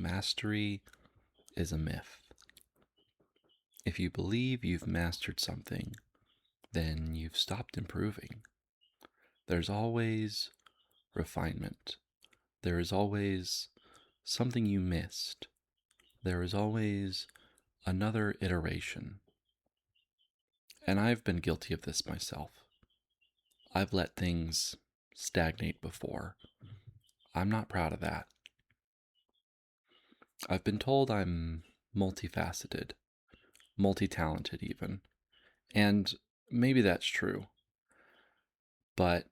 mastery is a myth. If you believe you've mastered something, then you've stopped improving. There's always refinement. There is always something you missed. There is always another iteration. And I've been guilty of this myself. I've let things stagnate before. I'm not proud of that. I've been told I'm multifaceted, multi-talented even, and maybe that's true. But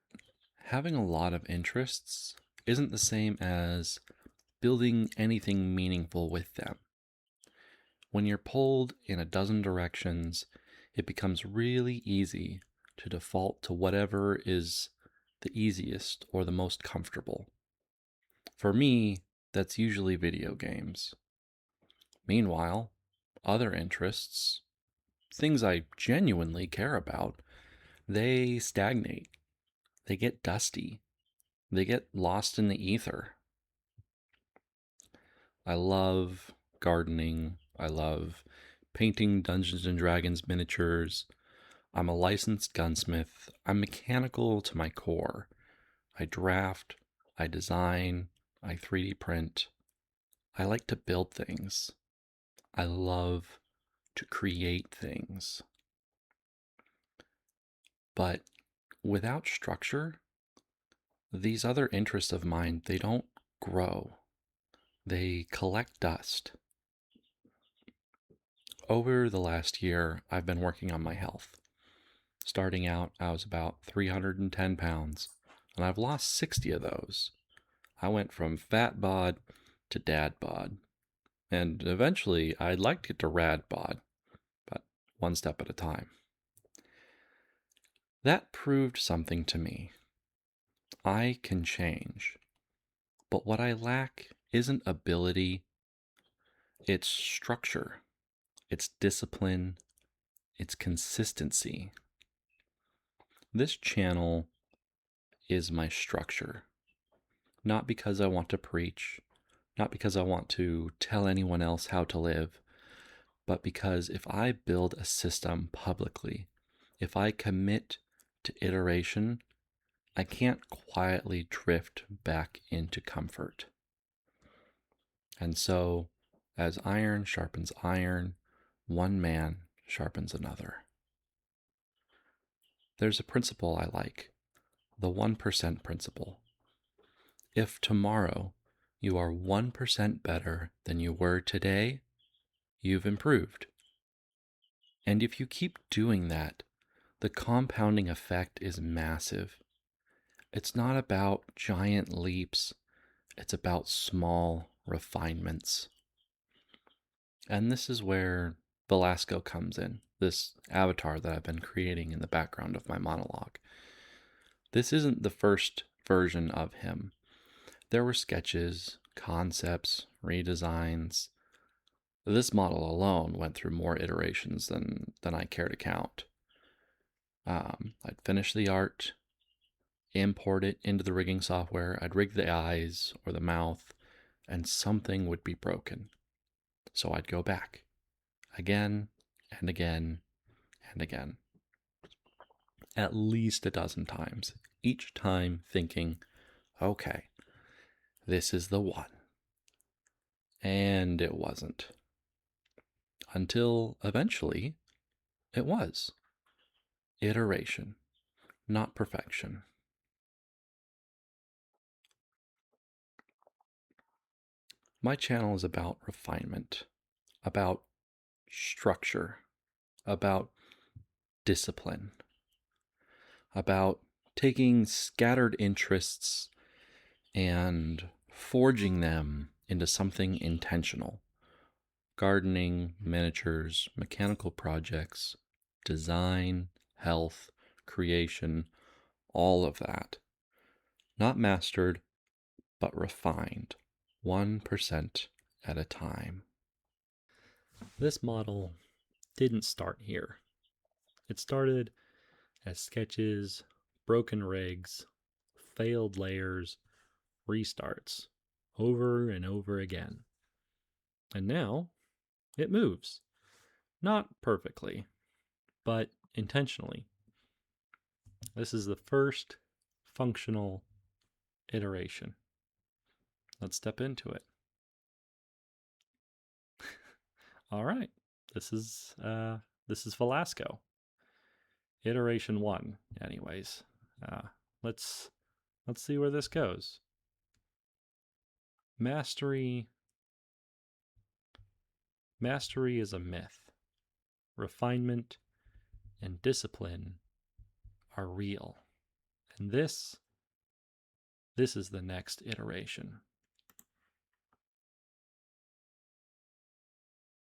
having a lot of interests isn't the same as building anything meaningful with them. When you're pulled in a dozen directions, it becomes really easy to default to whatever is the easiest or the most comfortable. For me, that's usually video games. Meanwhile, other interests, things I genuinely care about, they stagnate. They get dusty. They get lost in the ether. I love gardening. I love painting Dungeons and Dragons miniatures. I'm a licensed gunsmith. I'm mechanical to my core. I draft, I design, I 3D print. I like to build things. I love to create things. But without structure, these other interests of mine, they don't grow. They collect dust. Over the last year, I've been working on my health. Starting out, I was about 310 pounds, and I've lost 60 of those. I went from fat bod to dad bod, and eventually I'd like to get to rad bod, but one step at a time. That proved something to me. I can change, but what I lack isn't ability, it's structure, it's discipline, it's consistency. This channel is my structure. Not because I want to preach, not because I want to tell anyone else how to live, but because if I build a system publicly, if I commit to iteration, I can't quietly drift back into comfort. And so, as iron sharpens iron, one man sharpens another. There's a principle I like, the 1% principle. If tomorrow you are 1% better than you were today, you've improved. And if you keep doing that, the compounding effect is massive. It's not about giant leaps, it's about small refinements. And this is where Velasco comes in, this avatar that I've been creating in the background of my monologue. This isn't the first version of him. There were sketches, concepts, redesigns. This model alone went through more iterations than I care to count. I'd finish the art, import it into the rigging software, I'd rig the eyes or the mouth, and something would be broken. So I'd go back again and again and again. At least a dozen times, each time thinking, okay, this is the one. And it wasn't. Until eventually, it was. Iteration, not perfection. My channel is about refinement, about structure, about discipline, about taking scattered interests and forging them into something intentional. Gardening, miniatures, mechanical projects, design, health, creation, all of that. Not mastered, but refined, 1% at a time. This model didn't start here. It started as sketches, broken rigs, failed layers, restarts, over and over again. And now it moves. Not perfectly, but intentionally. This is the first functional iteration. Let's step into it. All right. This is Velasco. Iteration 1 anyways. Uh, let's see where this goes. Mastery is a myth. Refinement and discipline are real. And this is the next iteration.